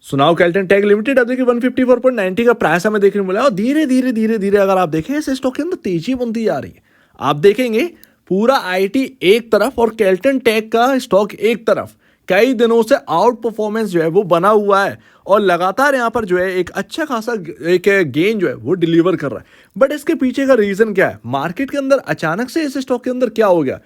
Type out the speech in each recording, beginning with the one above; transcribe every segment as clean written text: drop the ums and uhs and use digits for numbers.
सुनाओ कैल्टन take limited अब देखिए 154.90 का प्राइस हमें देखने को मिला और धीरे धीरे धीरे धीरे अगर आप देखें इस स्टॉक के अंदर तेजी बनती जा रही है। आप देखेंगे पूरा आईटी एक तरफ और कैल्टन टेक का स्टॉक एक तरफ, कई दिनों से आउट परफॉर्मेंस जो है वो बना हुआ है और लगातार यहाँ पर जो है एक अच्छा खासा एक गेन जो है वो डिलीवर कर रहा है। बट इसके पीछे का रीजन क्या है? मार्केट के अंदर अचानक से इस स्टॉक के अंदर क्या हो गया?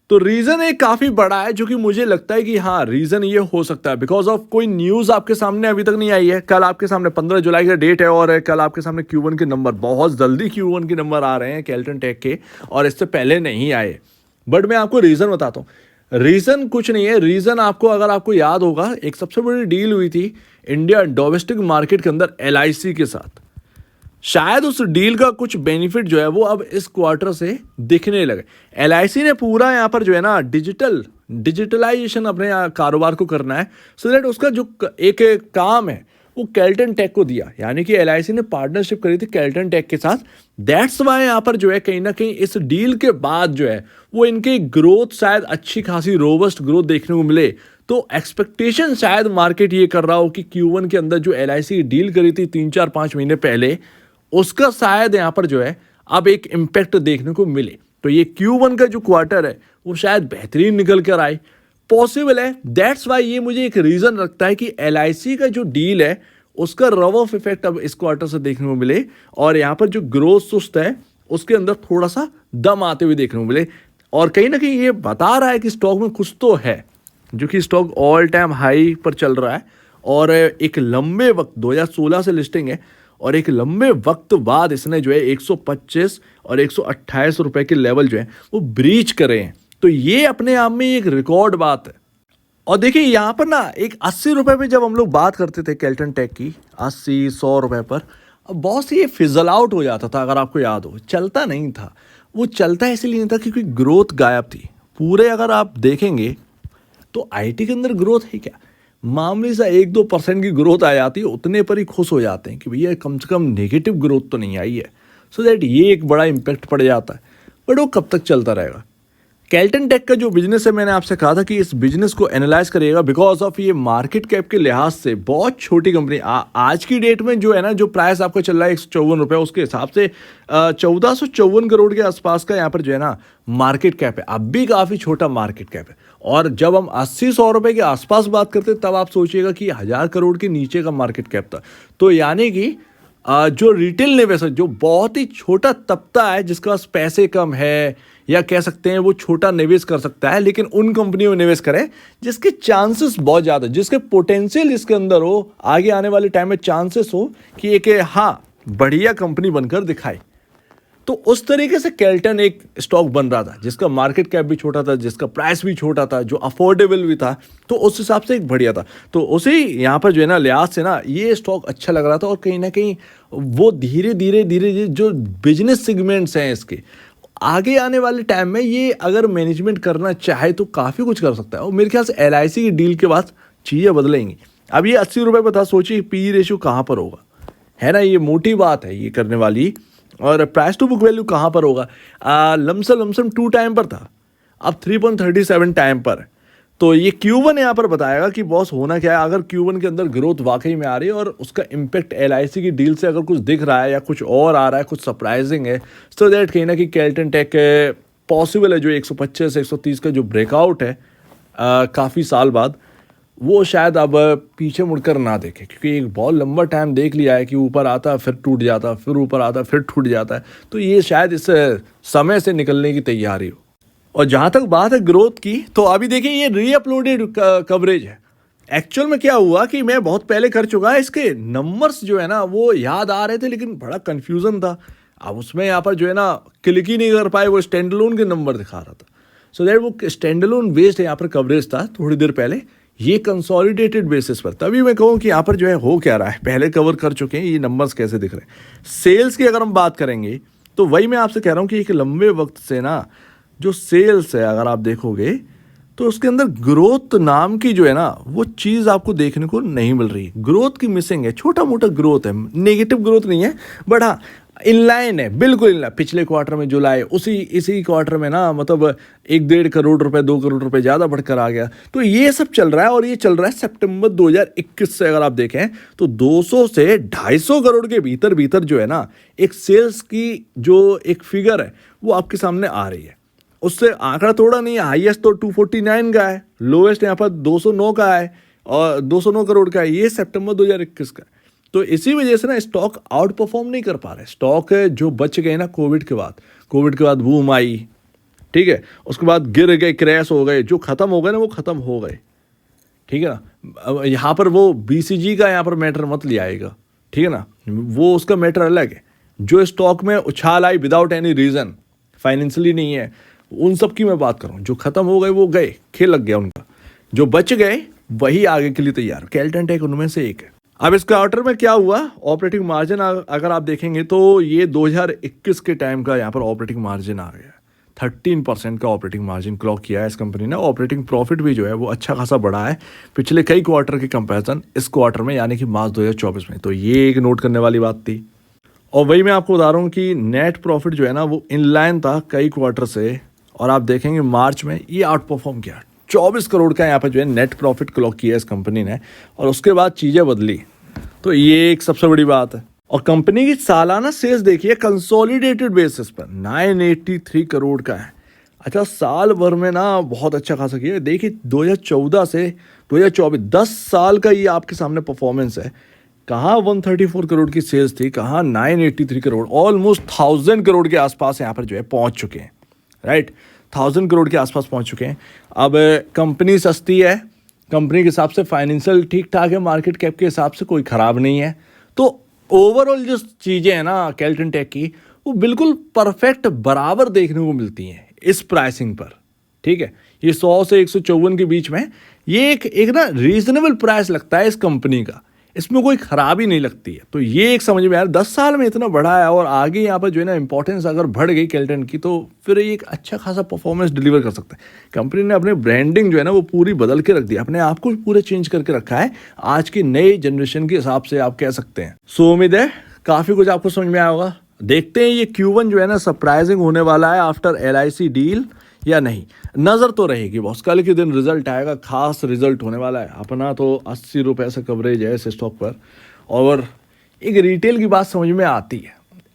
तो रीजन एक काफी बड़ा है जो कि मुझे लगता है कि हाँ रीजन ये हो सकता है बिकॉज ऑफ कोई न्यूज आपके सामने अभी तक नहीं आई है। कल आपके सामने 15 जुलाई का डेट है और कल आपके सामने Q1 के नंबर, बहुत जल्दी Q1 के नंबर आ रहे हैं कैल्टन टेक के और इससे पहले नहीं आए। बट मैं आपको रीजन बताता हूँ। रीजन कुछ नहीं है, रीजन आपको अगर आपको याद होगा एक सबसे बड़ी डील हुई थी इंडिया डोमेस्टिक मार्केट के अंदर LIC के साथ। शायद उस डील का कुछ बेनिफिट जो है वो अब इस क्वार्टर से दिखने लगे। LIC ने पूरा यहाँ पर जो है ना डिजिटलाइजेशन अपने कारोबार को करना है सो दैट उसका जो एक काम है वो कैल्टन टेक को दिया, यानी कि LIC ने पार्टनरशिप करी थी कैल्टन टेक के साथ। दैट्स वाई यहाँ पर जो है कहीं ना कहीं इस डील के बाद जो है वो इनकी ग्रोथ शायद अच्छी खासी रोबस्ट ग्रोथ देखने को मिले। तो एक्सपेक्टेशन शायद मार्केट ये कर रहा हो कि Q1 के अंदर जो LIC डील करी थी 3-4-5 महीने पहले उसका शायद यहाँ पर जो है अब एक इम्पैक्ट देखने को मिले। तो ये Q1 का जो क्वार्टर है वो शायद बेहतरीन निकल कर आए, पॉसिबल है। दैट्स वाई ये मुझे एक रीजन लगता है कि LIC का जो डील है उसका रव ऑफ इफेक्ट अब इस क्वार्टर से देखने को मिले और यहाँ पर जो ग्रोथ सुस्त है उसके अंदर थोड़ा सा दम आते हुए देखने को मिले। और कहीं ना कहीं ये बता रहा है कि स्टॉक में कुछ तो है, जो कि स्टॉक ऑल टाइम हाई पर चल रहा है और एक लंबे वक्त 2016 से लिस्टिंग है और एक लंबे वक्त बाद इसने जो है 125 और 128 रुपए के लेवल जो है वो ब्रीच करे हैं। तो ये अपने आप में एक रिकॉर्ड बात है। और देखिए यहाँ पर ना एक 80 रुपए पे जब हम लोग बात करते थे कैल्टन टेक की 80-100 रुपए पर, अब बहुत सी ये फिजल आउट हो जाता था। अगर आपको याद हो, चलता नहीं था। वो चलता इसलिए नहीं था क्योंकि ग्रोथ गायब थी पूरे। अगर आप देखेंगे तो आईटी के अंदर ग्रोथ है क्या, मामूली सा 1-2% की ग्रोथ आ जाती है, उतने पर ही खुश हो जाते हैं कि भैया कम से कम नेगेटिव ग्रोथ तो नहीं आई है। सो दैट ये एक बड़ा इम्पैक्ट पड़ जाता है। बट वो कब तक चलता रहेगा? कैल्टन टेक का जो बिजनेस है, मैंने आपसे कहा था कि इस बिजनेस को एनालाइज करिएगा बिकॉज ऑफ ये मार्केट कैप के लिहाज से बहुत छोटी कंपनी। आज की डेट में जो है ना, जो प्राइस आपका चल रहा है 154 रुपये, उसके हिसाब से 1454 करोड़ के आसपास का यहाँ पर जो है ना मार्केट कैप है। अब भी काफ़ी छोटा मार्केट कैप है। और जब हम 80-100 रुपये के आसपास बात करते तब आप सोचिएगा कि 1000 करोड़ के नीचे का मार्केट कैप था। तो यानी कि जो रिटेल निवेशक, जो बहुत ही छोटा तबका है जिसके पास पैसे कम है या कह सकते हैं वो छोटा निवेश कर सकता है, लेकिन उन कंपनियों में निवेश करें जिसके चांसेस बहुत ज़्यादा, जिसके पोटेंशियल इसके अंदर हो, आगे आने वाले टाइम में चांसेस हो कि एक हाँ बढ़िया कंपनी बनकर दिखाए। तो उस तरीके से कैल्टन एक स्टॉक बन रहा था जिसका मार्केट कैप भी छोटा था, जिसका प्राइस भी छोटा था, जो अफोर्डेबल भी था। तो उस हिसाब से एक बढ़िया था। तो उसी यहाँ पर जो है ना लिहाज से ना ये स्टॉक अच्छा लग रहा था। और कहीं ना कहीं वो धीरे धीरे जो बिजनेस सेगमेंट्स हैं इसके, आगे आने वाले टाइम में ये अगर मैनेजमेंट करना चाहे तो काफ़ी कुछ कर सकता है। और मेरे ख्याल से LIC की डील के बाद चीज़ें बदलेंगी। अब ये 80 रुपये पर था, सोचिए PE रेशियो कहाँ पर होगा, है ना, ये मोटी बात है ये करने वाली। और प्राइस टू बुक वैल्यू कहाँ पर होगा, लमसम 2 टाइम पर था, अब 3.37 टाइम पर। तो ये Q1 यहाँ पर बताएगा कि बॉस होना क्या है। अगर Q1 के अंदर ग्रोथ वाकई में आ रही है और उसका इम्पैक्ट LIC की डील से अगर कुछ दिख रहा है या कुछ और आ रहा है, कुछ सरप्राइजिंग है, सो दैट कहीं ना कहीं कैल्टन टेक पॉसिबल है जो 125-130 का जो ब्रेकआउट है काफ़ी साल बाद, वो शायद अब पीछे मुड़कर ना देखे। क्योंकि एक बहुत लंबा टाइम देख लिया है कि ऊपर आता फिर टूट जाता, फिर ऊपर आता फिर टूट जाता है। तो ये शायद इस समय से निकलने की तैयारी हो। और जहाँ तक बात है ग्रोथ की, तो अभी देखिए ये रीअपलोडेड कवरेज है। एक्चुअल में क्या हुआ कि मैं बहुत पहले कर चुका है, इसके नंबर्स जो है ना वो याद आ रहे थे लेकिन बड़ा कन्फ्यूज़न था। अब उसमें यहाँ पर जो है ना क्लिक ही नहीं कर पाए, वो स्टैंड अलोन के नंबर दिखा रहा था। सो दैट वो स्टैंड अलोन बेस्ड यहाँ पर कवरेज था थोड़ी देर पहले, ये कंसोलिडेटेड बेसिस पर। तभी मैं कहूँ कि यहाँ पर जो है हो क्या रहा है, पहले कवर कर चुके हैं, ये नंबर्स कैसे दिख रहे हैं। सेल्स की अगर हम बात करेंगे तो वही मैं आपसे कह रहा हूँ कि एक लंबे वक्त से ना जो सेल्स है अगर आप देखोगे तो उसके अंदर ग्रोथ नाम की जो है ना वो चीज़ आपको देखने को नहीं मिल रही। ग्रोथ की मिसिंग है, छोटा मोटा ग्रोथ है, नेगेटिव ग्रोथ नहीं है। बट हाँ, इनलाइन है, बिल्कुल इनलाइन। पिछले क्वार्टर में जुलाई उसी इसी क्वार्टर में ना मतलब 1-1.5 करोड़ रुपए 2 करोड़ रुपए ज़्यादा बढ़कर आ गया। तो ये सब चल रहा है और ये चल रहा है सितंबर 2021 से। अगर आप देखें तो 200 से 250 करोड़ के भीतर भीतर जो है ना एक सेल्स की जो एक फिगर है वो आपके सामने आ रही है। उससे आंकड़ा थोड़ा नहीं है, हाईएस्ट तो 249 का है, लोएस्ट यहाँ पर 209 का है और 209 करोड़ का है। ये सितंबर 2021 का है। तो इसी वजह से ना स्टॉक आउट परफॉर्म नहीं कर पा रहे। स्टॉक जो बच गए ना कोविड के बाद बूम आई, ठीक है, उसके बाद गिर गए, क्रैश हो गए, जो खत्म हो गए ना वो खत्म हो गए, ठीक है ना। यहाँ पर वो BCG का यहाँ पर मैटर मत ले आएगा, ठीक है ना, वो उसका मैटर अलग है। जो स्टॉक में उछाल आई विदाउट एनी रीजन, फाइनेंशियली नहीं है, उन सब की मैं बात कर रहा हूँ। जो खत्म हो गए वो गए, खेल लग गया उनका। जो बच गए वही आगे के लिए तैयार। केल्टन टेक उनमें से एक है। अब इस क्वार्टर में क्या हुआ, ऑपरेटिंग मार्जिन अगर आप देखेंगे तो ये 2021 के टाइम का यहाँ पर ऑपरेटिंग मार्जिन आ गया। 13% का ऑपरेटिंग मार्जिन क्लॉक किया है इस कंपनी ने। ऑपरेटिंग प्रॉफिट भी जो है वो अच्छा खासा बढ़ा है पिछले कई क्वार्टर के कंपैरिजन इस क्वार्टर में, यानी कि मार्च 2024 में। तो ये एक नोट करने वाली बात थी। और वही मैं आपको बता रहा हूँ कि नेट प्रॉफिट जो है ना वो इनलाइन था कई क्वार्टर से, और आप देखेंगे मार्च में ये आउट परफॉर्म किया। 24 करोड़ का यहाँ पर जो है नेट प्रॉफिट क्लॉक किया इस कंपनी ने, और उसके बाद चीज़ें बदली। तो ये एक सबसे बड़ी बात है। और कंपनी की सालाना सेल्स देखिए कंसोलिडेटेड बेसिस पर 983 करोड़ का है। अच्छा, साल भर में ना बहुत अच्छा खासा किया। देखिए 2014 से 2024 10 साल का ये आपके सामने परफॉर्मेंस है। कहाँ 134 करोड़ की सेल्स थी, कहाँ 983 करोड़, ऑलमोस्ट 1000 करोड़ के आसपास यहाँ पर जो है पहुँच चुके हैं, राइट। 1000 करोड़ के आसपास पहुँच चुके हैं। अब कंपनी सस्ती है, कंपनी के हिसाब से फाइनेंशियल ठीक ठाक है, मार्केट कैप के हिसाब से कोई ख़राब नहीं है। तो ओवरऑल जो चीज़ें हैं ना केल्टन टेक की, वो बिल्कुल परफेक्ट बराबर देखने को मिलती हैं इस प्राइसिंग पर, ठीक है। ये 100 से 154 के बीच में ये एक ना रीजनेबल प्राइस लगता है इस कंपनी का। इसमें कोई खराबी नहीं लगती है। तो ये एक समझ में आया, 10 साल में इतना बढ़ा है। और आगे यहाँ पर जो है ना इंपॉर्टेंस अगर बढ़ गई केल्टन की, तो फिर ये एक अच्छा खासा परफॉर्मेंस डिलीवर कर सकता है। कंपनी ने अपने ब्रांडिंग जो है ना वो पूरी बदल के रख दी, अपने आप को पूरे चेंज करके रखा है आज की नई जनरेशन के हिसाब से, आप कह सकते हैं। सो उम्मीद है काफ़ी कुछ आपको समझ में आया होगा। देखते हैं ये Q1 जो है ना सरप्राइजिंग होने वाला है आफ्टर LIC डील या नहीं। नज़र तो रहेगी बॉस, कल के दिन रिजल्ट आएगा, खास रिजल्ट होने वाला है। अपना तो 80 रुपये से कवरेज है इस स्टॉक पर। और एक रिटेल की बात समझ में आती है,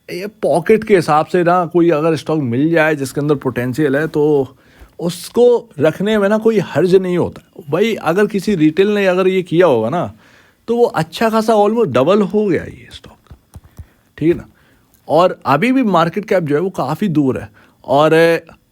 ये पॉकेट के हिसाब से ना कोई अगर स्टॉक मिल जाए जिसके अंदर पोटेंशियल है तो उसको रखने में ना कोई हर्ज नहीं होता भाई। अगर किसी रिटेल ने अगर ये किया होगा ना तो वो अच्छा खासा ऑलमोस्ट डबल हो गया ये स्टॉक, ठीक है ना। और अभी भी मार्केट कैप जो है वो काफ़ी दूर है। और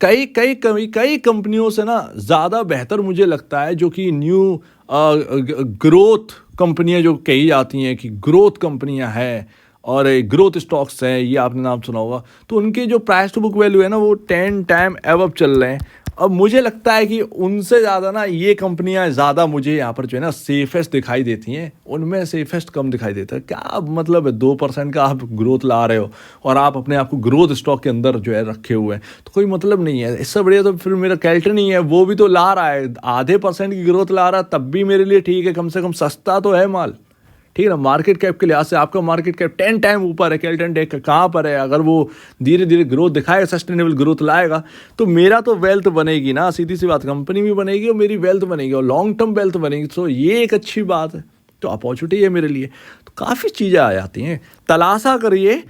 कई कंपनियों से ना ज़्यादा बेहतर मुझे लगता है जो कि न्यू ग्रोथ कंपनियां जो कही जाती हैं कि ग्रोथ कंपनियां हैं और ग्रोथ स्टॉक्स हैं, ये आपने नाम सुना होगा। तो उनके जो प्राइस टू बुक वैल्यू है ना वो 10 टाइम एबव चल रहे हैं। अब मुझे लगता है कि उनसे ज़्यादा ना ये कंपनियां ज़्यादा मुझे यहाँ पर जो है ना सेफेस्ट दिखाई देती हैं। उनमें सेफेस्ट कम दिखाई देता है। क्या मतलब है 2% का आप ग्रोथ ला रहे हो और आप अपने आप को ग्रोथ स्टॉक के अंदर जो है रखे हुए हैं, तो कोई मतलब नहीं है। इससे बढ़िया तो फिर मेरा केल्टन ही है, वो भी तो ला रहा है, आधे % की ग्रोथ ला रहा है, तब भी मेरे लिए ठीक है, कम से कम सस्ता तो है माल, ठीक है ना। मार्केट कैप के लिहाज से आपका मार्केट कैप 10 टाइम ऊपर है केल्टन टेक का, कहाँ पर है। अगर वो धीरे धीरे ग्रोथ दिखाएगा, सस्टेनेबल ग्रोथ लाएगा, तो मेरा तो वेल्थ बनेगी ना, सीधी सी बात। कंपनी भी बनेगी और मेरी वेल्थ बनेगी और लॉन्ग टर्म वेल्थ बनेगी। तो ये एक अच्छी बात है, तो अपॉर्चुनिटी है मेरे लिए। तो काफ़ी चीज़ें आ जाती हैं, तलाशा करिए,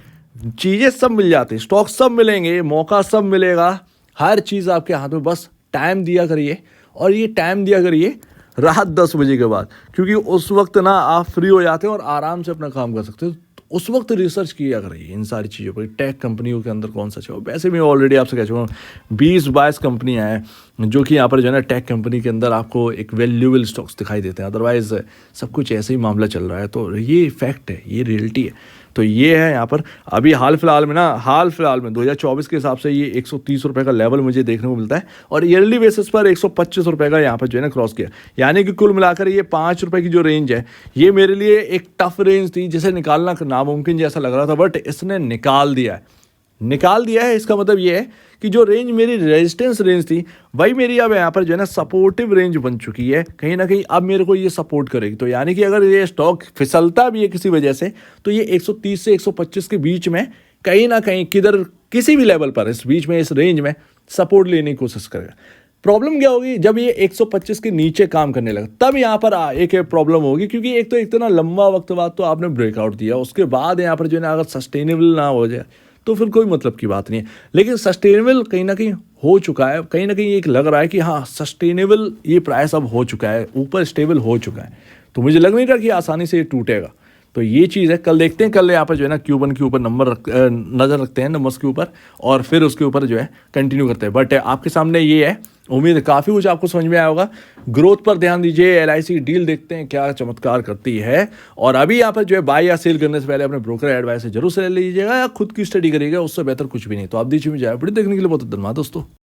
चीज़ें सब मिल जाती हैं, स्टॉक सब मिलेंगे, मौका सब मिलेगा, हर चीज़ आपके हाथ में। बस टाइम दिया करिए, और ये टाइम दिया करिए रात 10 बजे के बाद, क्योंकि उस वक्त ना आप फ्री हो जाते हैं और आराम से अपना काम कर सकते हो। तो उस वक्त रिसर्च किया करिए इन सारी चीज़ों पर, टेक कंपनियों के अंदर कौन सा चाहिए। वैसे भी ऑलरेडी आपसे कह चुका हूँ 20-22 कंपनियाँ हैं जो कि यहाँ पर जो है ना टेक कंपनी के अंदर आपको एक वैल्यूएबल स्टॉक्स दिखाई देते हैं। अदरवाइज सब कुछ ऐसे ही मामला चल रहा है। तो ये फैक्ट है, ये रियलिटी है। तो ये है यहाँ पर अभी हाल फिलहाल में 2024 के हिसाब से ये 130 रुपये का लेवल मुझे देखने को मिलता है, और ईयरली बेसिस पर 125 रुपये का यहाँ पर जो है ना क्रॉस किया। यानी कि कुल मिलाकर ये 5 रुपये की जो रेंज है, ये मेरे लिए एक टफ रेंज थी जिसे निकालना नामुमकिन जैसा लग रहा था, बट इसने निकाल दिया है। इसका मतलब ये है कि जो रेंज मेरी रेजिस्टेंस रेंज थी, वही मेरी अब यहाँ पर जो है ना सपोर्टिव रेंज बन चुकी है। कहीं ना कहीं अब मेरे को ये सपोर्ट करेगी। तो यानी कि अगर ये स्टॉक फिसलता भी है किसी वजह से, तो ये 130 से 125 के बीच में कहीं ना कहीं किधर किसी भी लेवल पर इस बीच में इस रेंज में सपोर्ट लेने की कोशिश करेगा। प्रॉब्लम क्या होगी, जब ये 125 के नीचे काम करने लगा तब यहाँ पर एक प्रॉब्लम होगी, क्योंकि एक तो इतना लंबा वक्त बाद तो आपने ब्रेकआउट दिया, उसके बाद यहाँ पर जो है ना अगर सस्टेनेबल ना हो जाए तो फिर कोई मतलब की बात नहीं है। लेकिन सस्टेनेबल कहीं ना कहीं हो चुका है, कहीं ना कहीं एक लग रहा है कि हाँ सस्टेनेबल ये प्राइस अब हो चुका है, ऊपर स्टेबल हो चुका है, तो मुझे लग नहीं रहा कि आसानी से ये टूटेगा। तो ये चीज़ है, कल देखते हैं, कल यहाँ पर जो है ना Q1 के ऊपर नज़र रखते हैं, नंबर्स के ऊपर, और फिर उसके ऊपर जो है कंटिन्यू करते हैं। बट आपके सामने ये है, उम्मीद है काफ़ी कुछ आपको समझ में आया होगा। ग्रोथ पर ध्यान दीजिए, LIC डील देखते हैं क्या चमत्कार करती है। और अभी यहाँ पर जो है बाय या सेल करने से पहले अपने ब्रोकर एडवाइस से जरूर से ले लीजिएगा, या खुद की स्टडी करिएगा, उससे बेहतर कुछ भी नहीं। तो आप दीजिए मुझे वीडियो देखने के लिए बहुत धन्यवाद दोस्तों।